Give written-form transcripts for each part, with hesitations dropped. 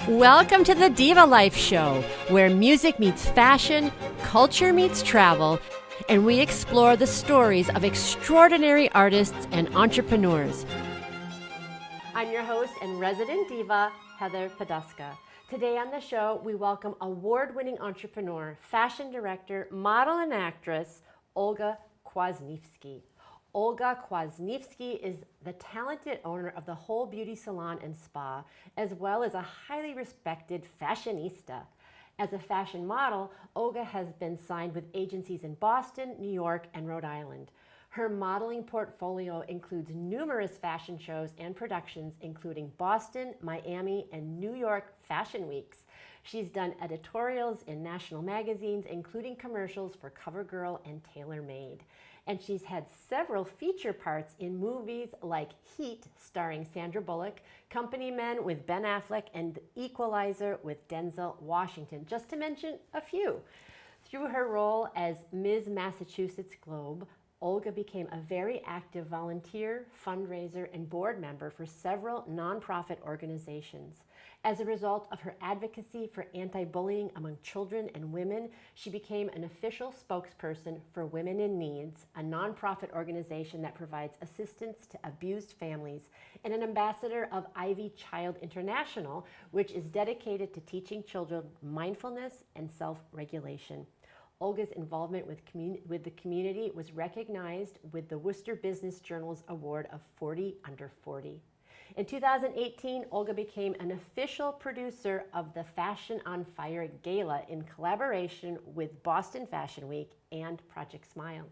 Welcome to the Diva Life Show, where music meets fashion, culture meets travel, and we explore the stories of extraordinary artists and entrepreneurs. I'm your host and resident diva, Heather Poduska. Today on the show, we welcome award-winning entrepreneur, fashion director, model, and actress, Olga Kwasniewski. Olga Kwasniewski is the talented owner of the Whole Beauty Salon and Spa, as well as a highly respected fashionista. As a fashion model, Olga has been signed with agencies in Boston, New York, and Rhode Island. Her modeling portfolio includes numerous fashion shows and productions, including Boston, Miami, and New York Fashion Weeks. She's done editorials in national magazines, including commercials for CoverGirl and TaylorMade. And she's had several feature parts in movies like Heat, starring Sandra Bullock, Company Men with Ben Affleck, and Equalizer with Denzel Washington, just to mention a few. Through her role as Ms. Massachusetts Globe, Olga became a very active volunteer, fundraiser, and board member for several nonprofit organizations. As a result of her advocacy for anti-bullying among children and women, she became an official spokesperson for Women in Needs, a nonprofit organization that provides assistance to abused families, and an ambassador of Ivy Child International, which is dedicated to teaching children mindfulness and self-regulation. Olga's involvement with the community was recognized with the Worcester Business Journal's Award of 40 Under 40. In 2018, Olga became an official producer of the Fashion on Fire Gala in collaboration with Boston Fashion Week and Project Smile.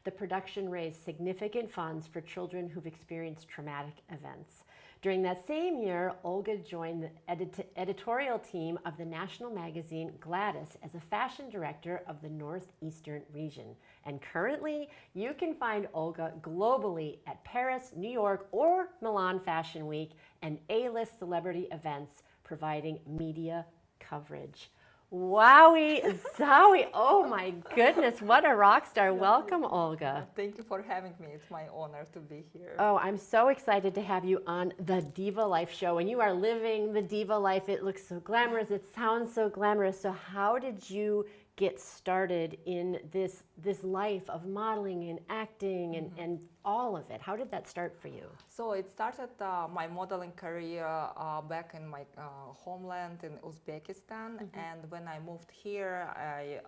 The production raised significant funds for children who've experienced traumatic events. During that same year, Olga joined the editorial team of the national magazine Gladys as a fashion director of the Northeastern region. And currently, you can find Olga globally at Paris, New York, or Milan Fashion Week and A-list celebrity events providing media coverage. Wowie zowie. Oh my goodness, what a rock star. Welcome, Olga. Thank you for having me. It's my honor to be here. Oh, I'm so excited to have you on the Diva Life Show. And you are living the Diva life. It looks so glamorous. It sounds so glamorous. So how did you get started in this life of modeling and acting and all of it? How did that start for you? So it started my modeling career back in my homeland in Uzbekistan. And when I moved here, I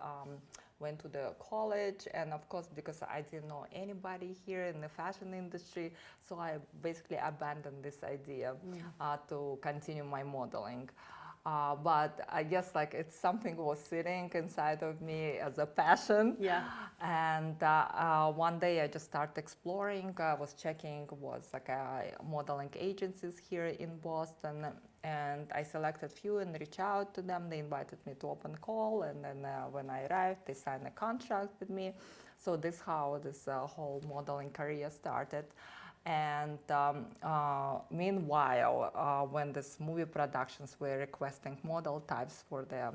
went to the college, and of course, because I didn't know anybody here in the fashion industry, so I basically abandoned this idea to continue my modeling. But I guess like it's something was sitting inside of me as a passion. Yeah. And one day I just started exploring. I was checking like modeling agencies here in Boston, and I selected few and reached out to them. They invited me to open call, and then when I arrived, they signed a contract with me. So this is how this whole modeling career started. And meanwhile, when these movie productions were requesting model types for the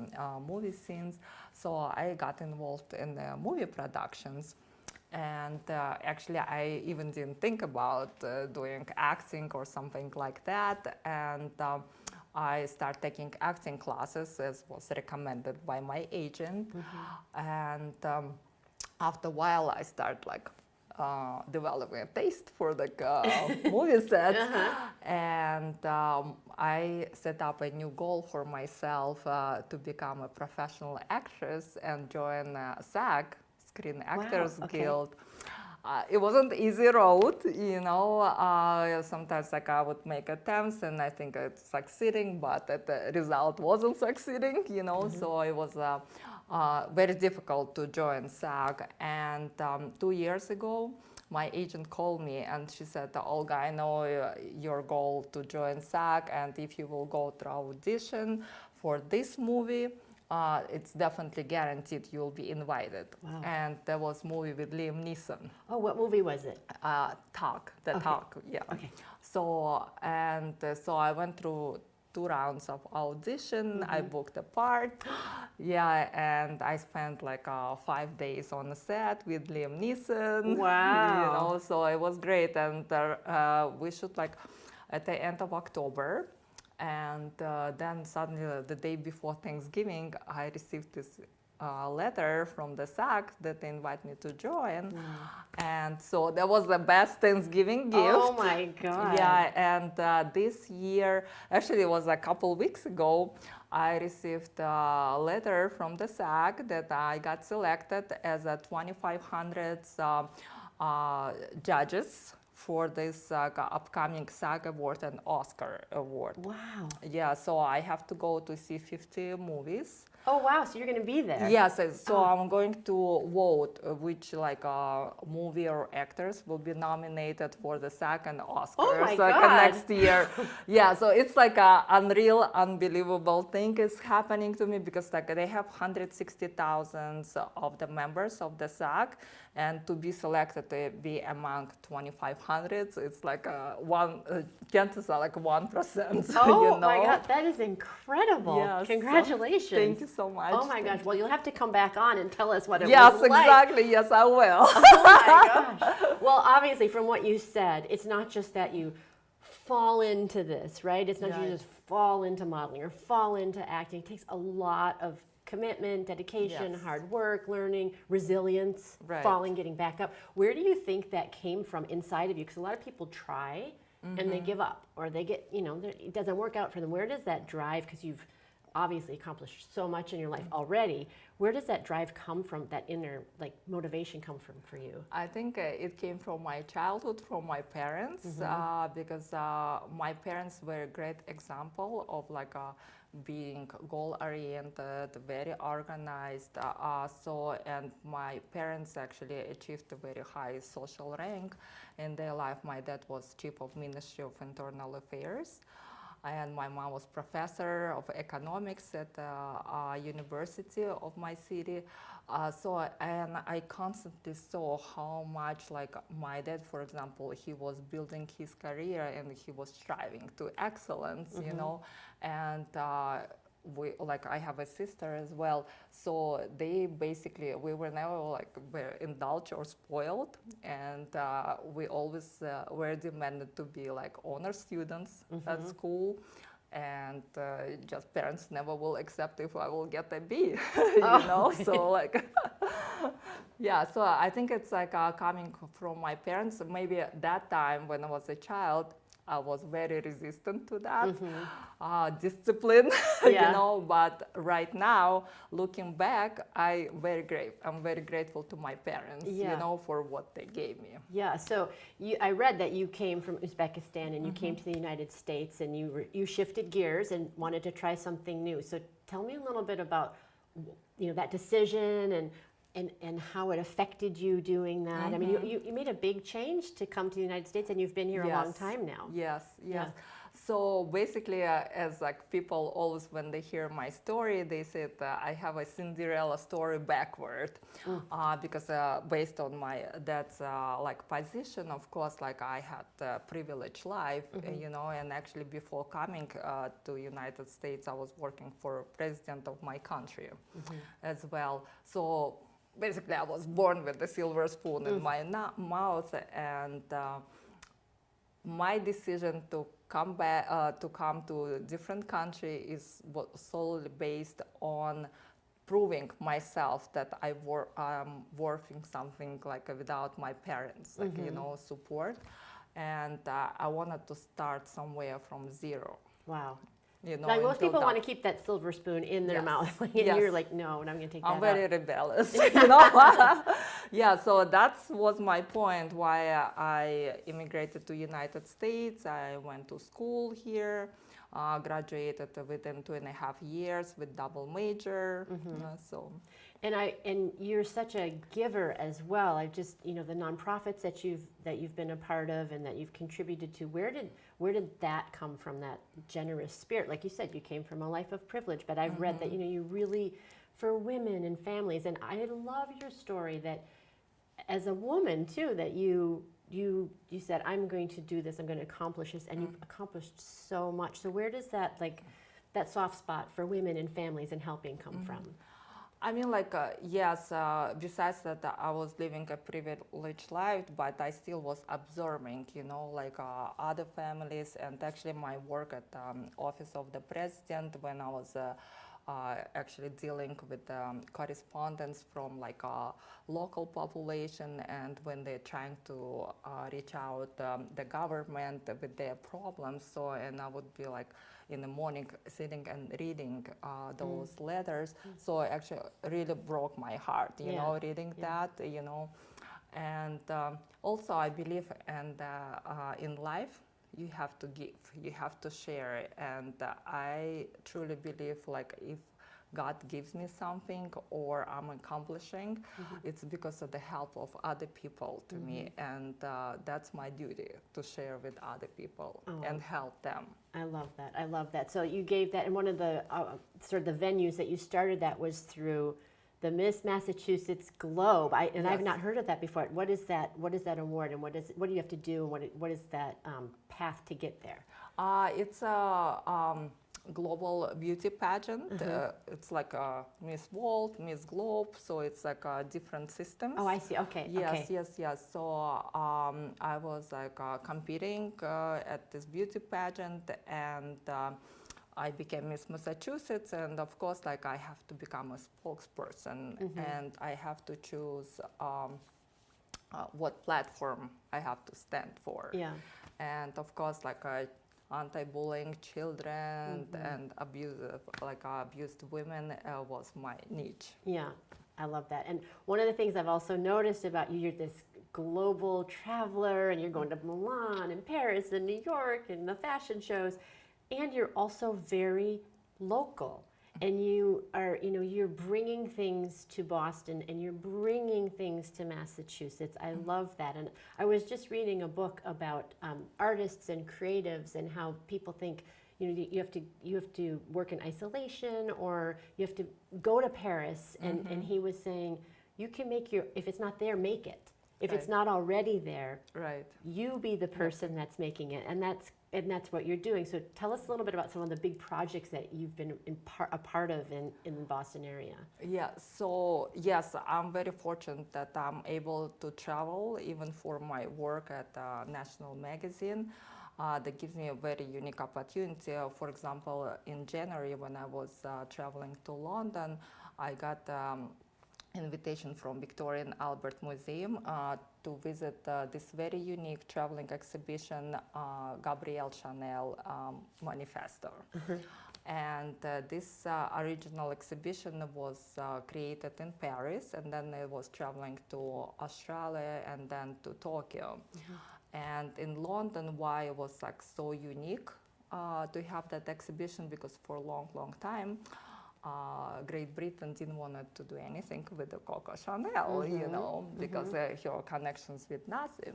movie scenes, so I got involved in the movie productions. And actually, I even didn't think about doing acting or something like that. And I started taking acting classes, as was recommended by my agent. And after a while, I started like developing a taste for the movie set, and I set up a new goal for myself to become a professional actress and join SAG, Screen Actors Guild. It wasn't an easy road, you know. Sometimes like I would make attempts and I think it's succeeding, but the result wasn't succeeding, you know. So it was very difficult to join SAG. And 2 years ago, my agent called me and she said, Olga, I know your goal to join SAG, and if you will go through audition for this movie, it's definitely guaranteed you'll be invited. Wow. And there was a movie with Liam Neeson. Oh, what movie was it? Talk, Okay. Talk, yeah. Okay. So I went through 2 rounds of audition. I booked a part, and I spent like 5 days on the set with Liam Neeson. Wow. You know, so it was great, and we shoot like at the end of October. And then suddenly, the day before Thanksgiving, I received this letter from the SAC that they invite me to join. And so that was the best Thanksgiving gift. Oh my God. Yeah, and this year, actually it was a couple weeks ago, I received a letter from the SAG that I got selected as a 2,500 judges for this upcoming SAG Award and Oscar Award. Wow. Yeah, so I have to go to see 50 movies. Oh wow, so you're going to be there. Yes, so I'm going to vote which movie or actors will be nominated for the second Oscars Oh my God. next year. Yeah, so it's like a unreal, unbelievable thing is happening to me because they have 160,000 of the members of the SAG, and to be selected to be among 2,500, it's like chances are like 1%. Oh my God, that is incredible. Yes, Congratulations. Thank you so much. Oh my gosh, well you'll have to come back on and tell us what it Yes, was like. exactly. Yes, I will. Oh my gosh. Well, obviously from what you said, it's not just that you fall into this, right? It's not you just fall into modeling or fall into acting. It takes a lot of commitment, dedication, Yes. hard work, learning, resilience, Right. falling, getting back up. Where do you think that came from inside of you? Because a lot of people try and they give up, or they get, it doesn't work out for them. Where does that drive, because you've obviously accomplished so much in your life already, where does that drive come from, that inner motivation come from for you? I think it came from my childhood, from my parents, because my parents were a great example of being goal-oriented, very organized. And my parents actually achieved a very high social rank in their life. My dad was chief of Ministry of Internal Affairs, and my mom was professor of economics at the university of my city. And I constantly saw how much, my dad, for example, he was building his career and he was striving to excellence, and I have a sister as well, so they basically, we were never were indulged or spoiled, and we always were demanded to be honor students at school, and just parents never will accept if I will get a B, so yeah, so I think it's coming from my parents. Maybe at that time when I was a child, I was very resistant to that discipline, but right now, looking back, I'm very grateful to my parents, for what they gave me. Yeah, so I read that you came from Uzbekistan and you came to the United States and you shifted gears and wanted to try something new. So tell me a little bit about that decision and how it affected you doing that. I mean, you made a big change to come to the United States, and you've been here a long time now. Yes. Yeah. So basically, as people always, when they hear my story, they say that I have a Cinderella story backward, because based on my dad's position, of course, I had a privileged life, and actually before coming to United States, I was working for president of my country as well. So basically, I was born with a silver spoon in my mouth, and my decision to come back, to come to a different country is solely based on proving myself that I'm worth something without my parents, support, and I wanted to start somewhere from zero. Wow. Most people want to keep that silver spoon in their mouth, and you're like, no, and I'm going to take that out. I'm very rebellious, Yeah, so that was my point why I immigrated to United States. I went to school here, graduated within 2.5 years with double major. And you're such a giver as well. I just, the nonprofits that you've been a part of and that you've contributed to, where did that come from, that generous spirit? Like you said, you came from a life of privilege, but I've read that, you really, for women and families, and I love your story that as a woman too, that you said, I'm going to do this, I'm going to accomplish this, and you've accomplished so much. So where does that, that soft spot for women and families and helping come from? I mean, yes, besides that, I was living a privileged life, but I still was observing, other families, and actually my work at Office of the President when I was actually dealing with correspondence from local population, and when they're trying to reach out the government with their problems. So, and I would be like in the morning sitting and reading those letters. So it actually really broke my heart, reading that, And also I believe in life, you have to give, you have to share. And I truly believe if God gives me something or I'm accomplishing, it's because of the help of other people to me. And that's my duty, to share with other people and help them. I love that. I love that. So you gave that, and one of the sort of the venues that you started that was through the Miss Massachusetts Globe. I've not heard of that before. What is that? What is that award, and what do you have to do, and what is that path to get there? It's a global beauty pageant. It's like Miss World, Miss Globe, so it's like different systems. Oh, I see. Okay. Yes. So I was competing at this beauty pageant, and I became Miss Massachusetts, and of course, I have to become a spokesperson, and I have to choose what platform I have to stand for. Yeah. And of course, anti-bullying children and abused women was my niche. Yeah, I love that. And one of the things I've also noticed about you, you're this global traveler, and you're going to Milan and Paris and New York and the fashion shows, and you're also very local. And you are, you're bringing things to Boston, and you're bringing things to Massachusetts. I love that. And I was just reading a book about artists and creatives, and how people think, you have to work in isolation, or you have to go to Paris. And he was saying, you can make if it's not there, make it. If it's not already there, you be the person that's making it, and that's what you're doing. So tell us a little bit about some of the big projects that you've been a part of in the Boston area. Yeah, so yes, I'm very fortunate that I'm able to travel even for my work at a national magazine. That gives me a very unique opportunity. For example, in January when I was traveling to London, I got invitation from Victoria and Albert Museum to visit this very unique traveling exhibition, Gabrielle Chanel Manifesto. And this original exhibition was created in Paris, and then it was traveling to Australia and then to Tokyo. And in London, why it was so unique to have that exhibition, because for a long time, Great Britain didn't want to do anything with the Coco Chanel, because her connections with Nazi.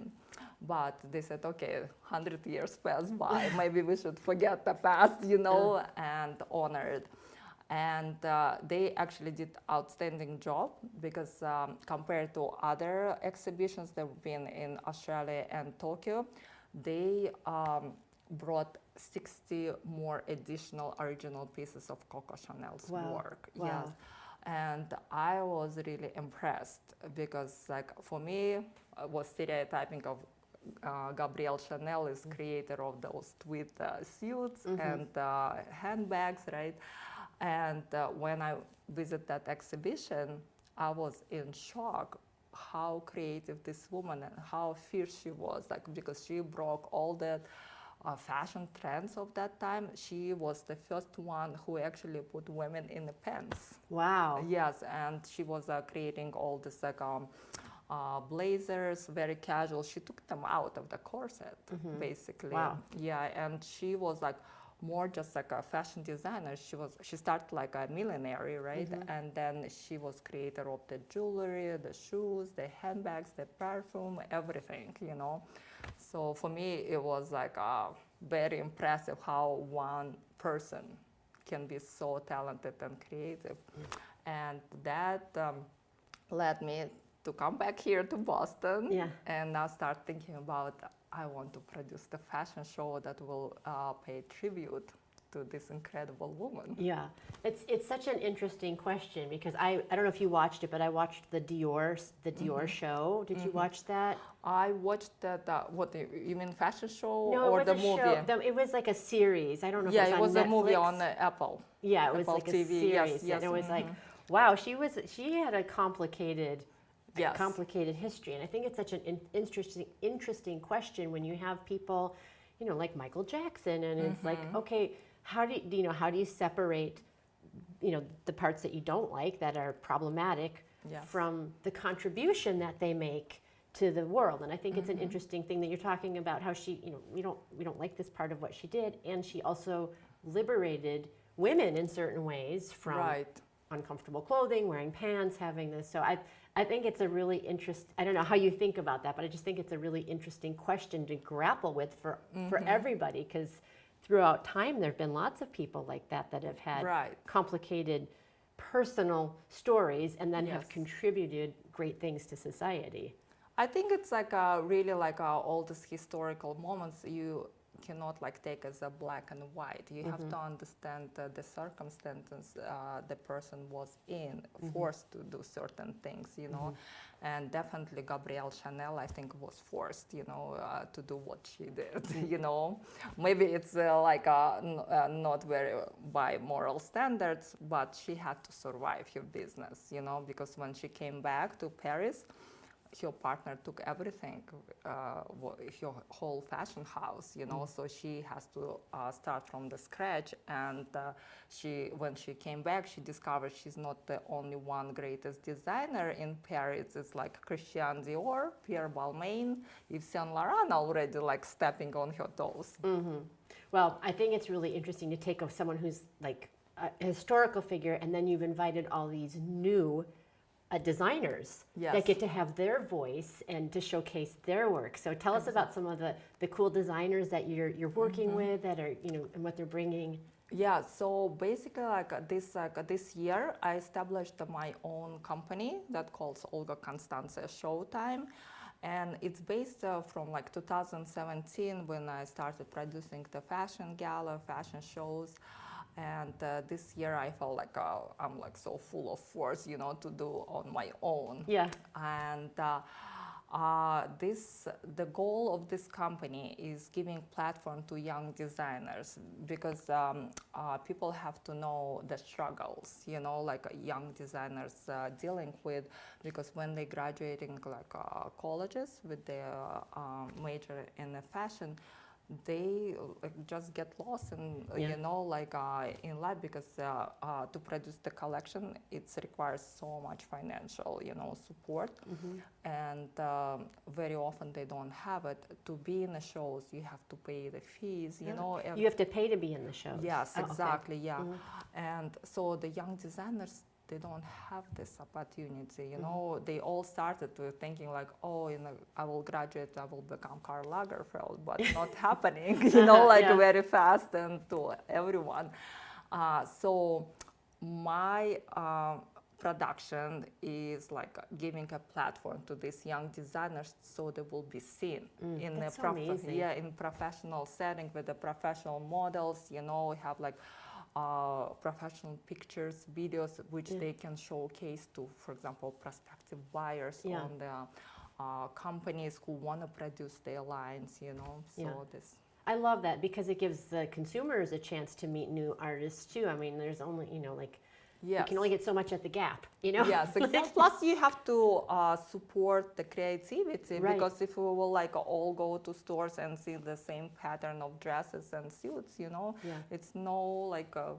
But they said, okay, 100 years passed by, maybe we should forget the past, and honor it. And they actually did outstanding job, because compared to other exhibitions that have been in Australia and Tokyo, they brought 60 more additional original pieces of Coco Chanel's work. Wow. Yes. And I was really impressed, because for me, was stereotyping of Gabrielle Chanel is creator of those tweed suits and handbags, right? And when I visited that exhibition, I was in shock how creative this woman and how fierce she was, because she broke all the fashion trends of that time. She was the first one who actually put women in the pants. Wow. Yes, and she was creating all this blazers, very casual. She took them out of the corset, basically. Wow. Yeah, and she was more just a fashion designer. She started like a millinery, right? And then she was creator of the jewelry, the shoes, the handbags, the perfume, everything, So for me, it was very impressive how one person can be so talented and creative. And that led me to come back here to Boston and now start thinking about, I want to produce the fashion show that will pay tribute to this incredible woman? Yeah, it's such an interesting question because I don't know if you watched it, but I watched the Dior show. Did you watch that? I watched what you mean, fashion show No, or it the was a movie? show. It was like a series. I don't know if Yeah, it it was was on a movie Netflix. on Apple. Yeah, it was Apple like a TV. series, Yes, and it was like, wow, she had a complicated history, and I think it's such an interesting question when you have people, like Michael Jackson, and it's like, okay, how do you separate, the parts that you don't like that are problematic from the contribution that they make to the world? And I think it's an interesting thing that you're talking about how she, we don't like this part of what she did, and she also liberated women in certain ways from uncomfortable clothing, wearing pants, having this. So I think it's a really I don't know how you think about that, but I just think it's a really interesting question to grapple with for everybody, because throughout time there have been lots of people like that have had complicated personal stories and then have contributed great things to society. I think it's like really like all these historical moments you cannot like take as a black and white. You have to understand the circumstances the person was in, forced to do certain things, and definitely Gabrielle Chanel, I think, was forced, to do what she did, Maybe it's not very by moral standards, but she had to survive her business, because when she came back to Paris, her partner took everything, her whole fashion house, so she has to start from the scratch. And when she came back, she discovered she's not the only one greatest designer in Paris. It's like Christian Dior, Pierre Balmain, Yves Saint Laurent already like stepping on her toes. Well, I think it's really interesting to take someone who's like a historical figure, and then you've invited all these new designers that get to have their voice and to showcase their work. So tell us about some of the cool designers that you're working with that are, and what they're bringing. Yeah, so basically this year I established my own company that calls Olga Constantia Showtime. And it's based from like 2017 when I started producing the fashion gala, fashion shows. And this year I felt like I'm like so full of force, to do on my own. Yeah. And the goal of this company is giving platform to young designers, because people have to know the struggles, like young designers dealing with, because when they graduating like colleges with their major in fashion, they just get lost in in life, because to produce the collection it requires so much financial support, and very often they don't have it. To be in the shows you have to pay the fees, you have to pay to be in the shows. Yes, exactly. And so the young designers, they don't have this opportunity, They all started with thinking like, I will graduate, I will become Karl Lagerfeld, but not happening, very fast and to everyone. So my production is like giving a platform to these young designers so they will be seen in in professional setting with the professional models, we have like professional pictures, videos, which they can showcase to, for example, prospective buyers on the companies who want to produce their lines, this. I love that, because it gives the consumers a chance to meet new artists too. I mean, there's only, you can only get so much at the Gap, Yes, exactly. Plus, you have to support the creativity, because if we will like all go to stores and see the same pattern of dresses and suits, it's no like a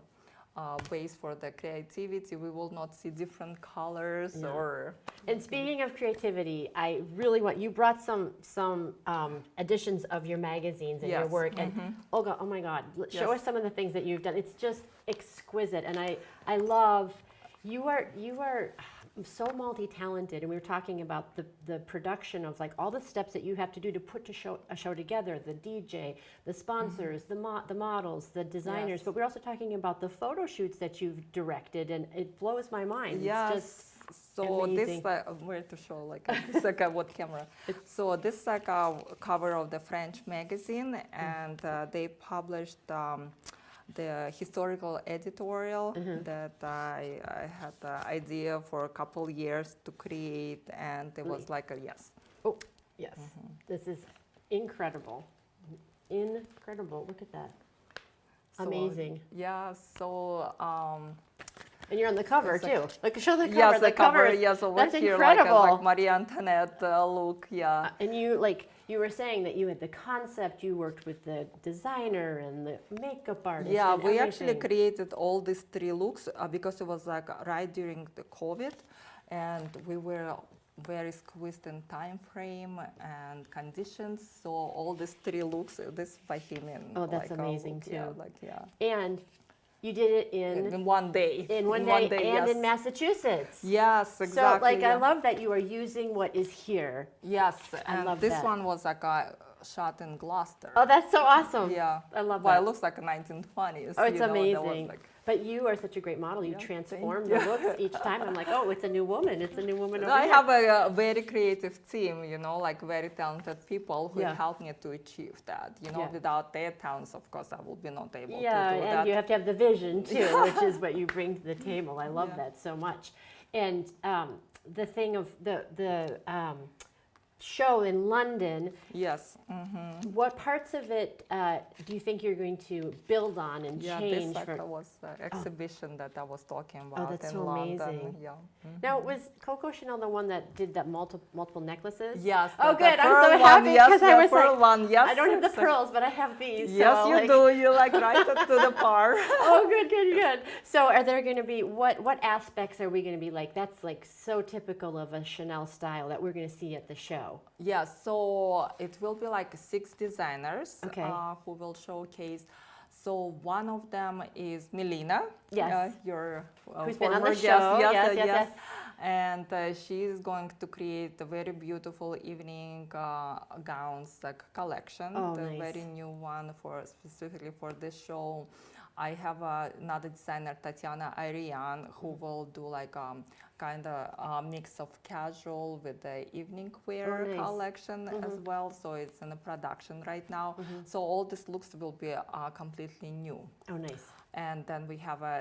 base for the creativity. We will not see different colors or. And speaking of creativity, I really want, you brought some editions of your magazines and your work, and Olga, oh my God, show us some of the things that you've done. It's just exquisite, and I love, you are so multi-talented, and we were talking about the production of like all the steps that you have to do to put a show together, the DJ, the sponsors, the models, the designers, but we're also talking about the photo shoots that you've directed, and it blows my mind. Yes. It's just so amazing. This where to show like this like what camera. So this is like a cover of the French magazine, and they published the historical editorial that I had the idea for a couple years to create, and it was like a yes. Oh, yes. This is incredible. Incredible. Look at that. So, Amazing. Yeah, so and you're on the cover too. Like, show the cover. yes, the cover. Is, yes, over that's here, incredible. like Marie Antoinette look. Yeah. And you were saying that you had the concept. You worked with the designer and the makeup artist. Yeah, and we everything. actually created all these 3 looks because it was like right during the COVID, and we were very squeezed in time frame and conditions. So all these 3 looks, this by him in. Oh, that's like, amazing look, too. Yeah, like yeah. And you did it in one day. In one day, and yes. in Massachusetts. Yes, exactly. So, like, yeah. I love that you are using what is here. Yes, and love this that. one was like shot in Gloucester. Oh, that's so awesome. Yeah, I love well, that. it looks like a 1920s. Oh, it's you know, that was amazing. like, But you are such a great model. You Yeah, transform thank the you. looks each time. I'm like, oh, it's a new woman. It's a new woman over I here. have a very creative team, you know, like very talented people who Yeah. help me to achieve that. You know, Yeah. without their talents, of course, I will be not able Yeah, to do and that. you have to have the vision too, which is what you bring to the table. I love Yeah. that so much. And the thing of the show in London, Yes. Mm-hmm. what parts of it do you think you're going to build on and Yeah, change? this For... was the exhibition that I was talking about that's in so London. amazing. Yeah. Now, was Coco Chanel the one that did that multiple necklaces? Yes. Oh, the good. I'm pearl so one, happy yes, because I the was pearl like, one, yes, I don't have the exactly. pearls, but I have these. Yes, so, you like... do. You like right up to the par. Oh, good. So, are there going to be what aspects are we going to be like? That's like so typical of a Chanel style that we're going to see at the show. Yeah, so it will be like 6 designers Okay. who will showcase. So one of them is Melina. Yes. Your Who's been on former the show. guest. Yes. And she is going to create a very beautiful evening gowns like collection. Oh, the nice. very new one specifically for this show. I have another designer, Tatiana Ariane, who will do like kind of a mix of casual with the evening wear nice. collection as well. So it's in the production right now. So all these looks will be completely new. Oh, nice. And then we have a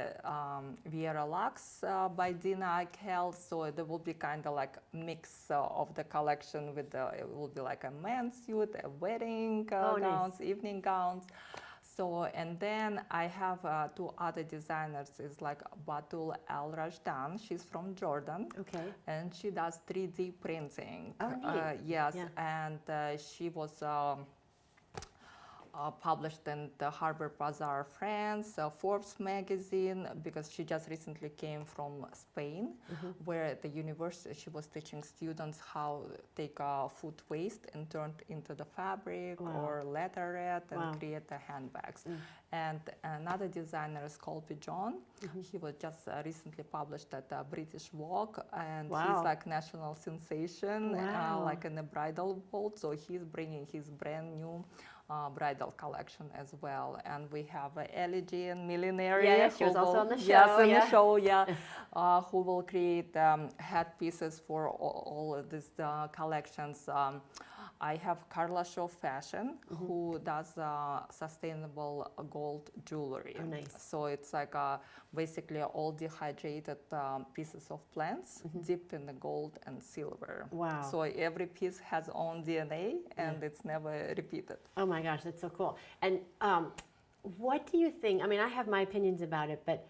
Viera Lux by Dina Akel. So there will be kind of like mix of the collection with it will be like a men's suit, a wedding gowns, nice. evening gowns. So, and then I have 2 other designers. It's like Batul Al Rajdan. She's from Jordan. Okay. And she does 3D printing. Oh, neat. Yes, Yeah. and she was published in the Harvard Bazaar, France, Forbes magazine, because she just recently came from Spain, where at the university she was teaching students how to take food waste and turn it into the fabric or leather it and create the handbags. And another designer is Colby John. He was just recently published at British Vogue, and he's like national sensation, like in the bridal world. So he's bringing his brand new bridal collection as well. And we have Ellie Jean Millenary. Yeah, she was also on the show. Yes, in the show, who will create headpieces for all of these collections. I have Carla Shaw Fashion, who does sustainable gold jewelry. Oh, nice. So it's like basically all dehydrated pieces of plants dipped in the gold and silver. Wow. So every piece has own DNA and it's never repeated. Oh my gosh, that's so cool. And what do you think? I mean, I have my opinions about it, but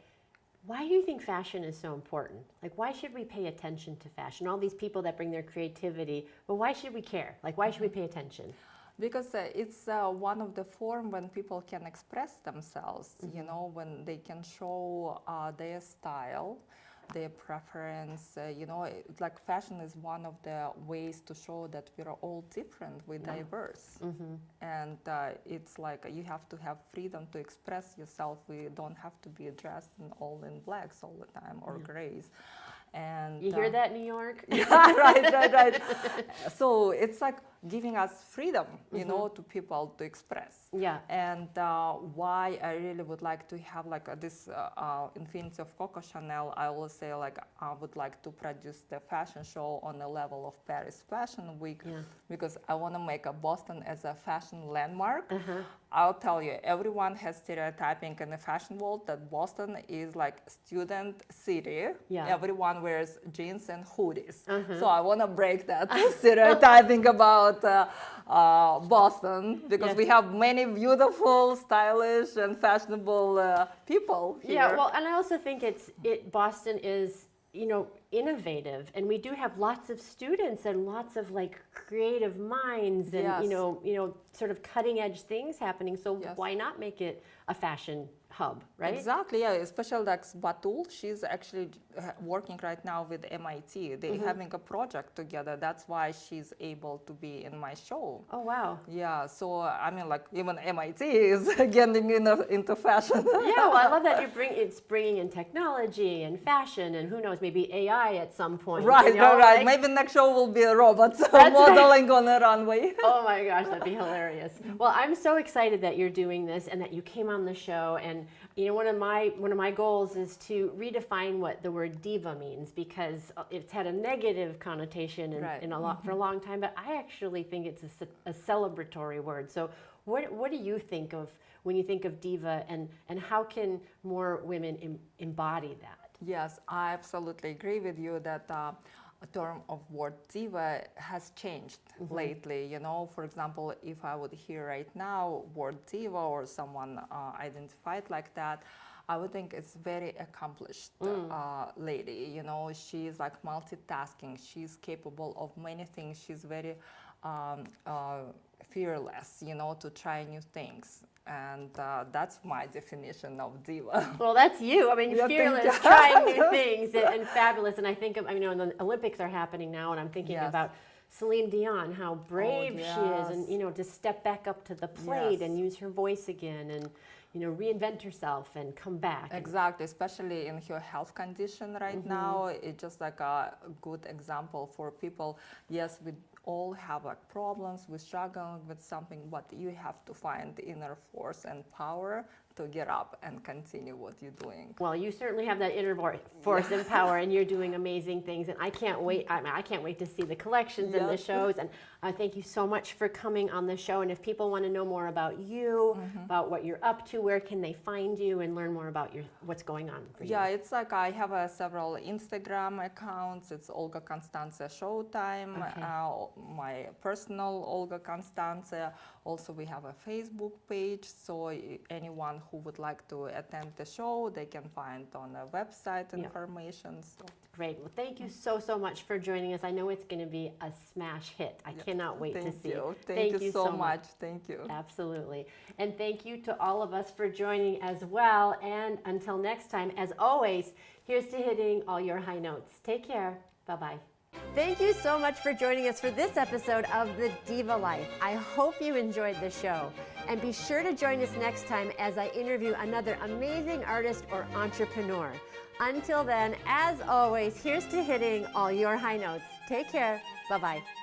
why do you think fashion is so important? Like, why should we pay attention to fashion? All these people that bring their creativity, but why should we care? Like, why should we pay attention? Because it's one of the form when people can express themselves, you know, when they can show their style, their preference, you know, like fashion is one of the ways to show that we're all different, we're diverse. And it's like you have to have freedom to express yourself. We don't have to be dressed all in blacks all the time or grays. And you hear that, New York? yeah, right. So it's like giving us freedom, you know, to people to express. Yeah. And why I really would like to have like this Infinity of Coco Chanel, I will say like I would like to produce the fashion show on the level of Paris Fashion Week, because I want to make a Boston as a fashion landmark. I'll tell you, everyone has stereotyping in the fashion world that Boston is like student city. Yeah. Everyone wears jeans and hoodies. So I want to break that stereotyping about Boston, because we have many beautiful, stylish, and fashionable people here. Yeah, well, and I also think Boston is, you know, innovative, and we do have lots of students and lots of like creative minds and you know sort of cutting edge things happening. So why not make it a fashion hub, right? Exactly, yeah. Especially like Batul, she's actually working right now with MIT. They're having a project together. That's why she's able to be in my show. Oh, wow. Yeah, so I mean, like even MIT is getting into fashion. Yeah, well, I love that it's bringing in technology and fashion, and who knows, maybe AI at some point. Right, you know, right. like, Maybe next show will be a robot modeling on a runway. Oh my gosh, that'd be hilarious. Well, I'm so excited that you're doing this and that you came on the show. And you know, one of my goals is to redefine what the word diva means, because it's had a negative connotation for a long time. But I actually think it's a celebratory word. So what do you think of when you think of diva, and how can more women embody that? Yes, I absolutely agree with you that a term of word diva has changed lately. You know, for example, if I would hear right now word diva or someone identified like that, I would think it's very accomplished lady. You know, she's like multitasking. She's capable of many things. She's very fearless, you know, to try new things. And that's my definition of diva. Well, that's you. I mean, fearless, trying new things, and fabulous. And I think of, I mean, the Olympics are happening now, and I'm thinking about Celine Dion, how brave she is, and you know, to step back up to the plate and use her voice again, and you know, reinvent herself and come back. Exactly, especially in her health condition right now. It's just like a good example for people. Yes, we all have like problems, we're struggling with something, but you have to find the inner force and power to get up and continue what you're doing. Well, you certainly have that inner force and power, and you're doing amazing things. And I can't wait. I can't wait to see the collections and the shows. And thank you so much for coming on the show. And if people want to know more about you, about what you're up to, where can they find you and learn more about what's going on for you? Yeah, it's like I have several Instagram accounts. It's Olga Constanza Showtime. My personal Olga Constanza. Also, we have a Facebook page. So anyone who would like to attend the show, they can find on the website information. So. Great. Well, thank you so much for joining us. I know it's going to be a smash hit. I cannot wait to see it. Thank you so much. Thank you. Absolutely. And thank you to all of us for joining as well. And until next time, as always, here's to hitting all your high notes. Take care. Bye-bye. Thank you so much for joining us for this episode of The Diva Life. I hope you enjoyed the show. And be sure to join us next time as I interview another amazing artist or entrepreneur. Until then, as always, here's to hitting all your high notes. Take care. Bye-bye.